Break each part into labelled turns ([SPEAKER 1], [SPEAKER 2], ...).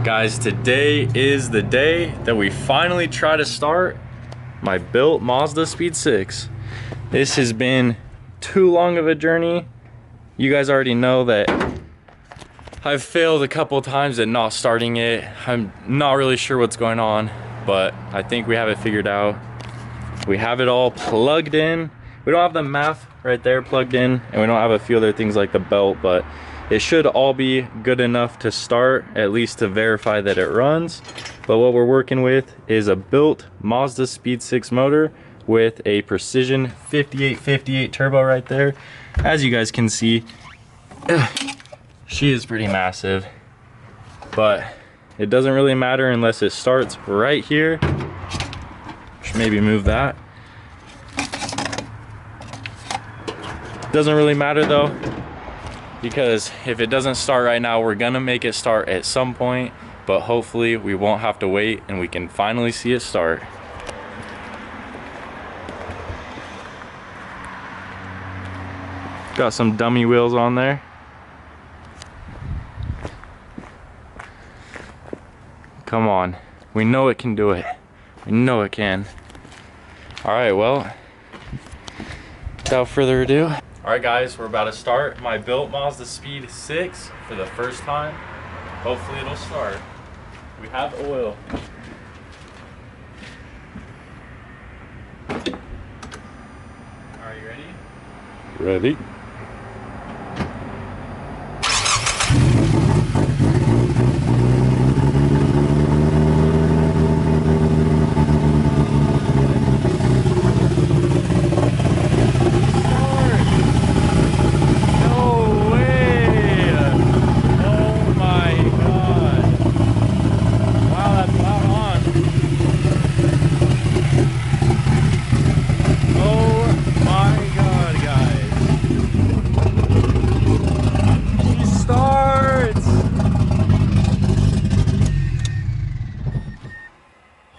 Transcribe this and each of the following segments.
[SPEAKER 1] Guys, today is the day that we finally try to start my Built Mazdaspeed 6. This has been too long of a journey. You guys already know that I've failed a couple times at not starting it. I'm not really sure what's going on, but I think we have it figured out. We have it all plugged in. We don't have the math right there plugged in, and we don't have a few other things like the belt, but it should all be good enough to start, at least to verify that it runs. But what we're working with is a Built Mazdaspeed 6 motor with a Precision 5858 turbo right there. As you guys can see, she is pretty massive, but it doesn't really matter unless it starts right here. Should maybe move that. Doesn't really matter though, because if it doesn't start right now, we're gonna make it start at some point, but hopefully we won't have to wait and we can finally see it start. Got some dummy wheels on there. Come on, we know it can do it. We know it can. All right, well, without further ado. All right guys, we're about to start my Built Mazdaspeed 6 for the first time. Hopefully it'll start. We have oil. Are you ready?
[SPEAKER 2] Ready.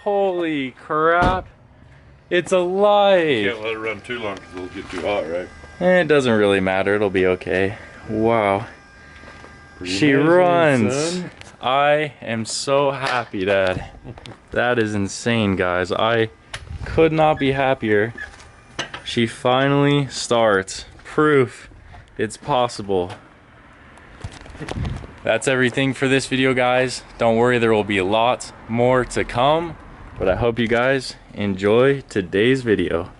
[SPEAKER 1] Holy crap, it's alive.
[SPEAKER 2] Can't let it run too long because it'll get too hot, right?
[SPEAKER 1] It doesn't really matter, it'll be okay. Wow.
[SPEAKER 2] Pretty
[SPEAKER 1] she
[SPEAKER 2] amazing,
[SPEAKER 1] runs.
[SPEAKER 2] son.
[SPEAKER 1] I am so happy, Dad. That is insane, guys. I could not be happier. She finally starts. Proof it's possible. That's everything for this video, guys. Don't worry, there will be lots more to come, but I hope you guys enjoy today's video.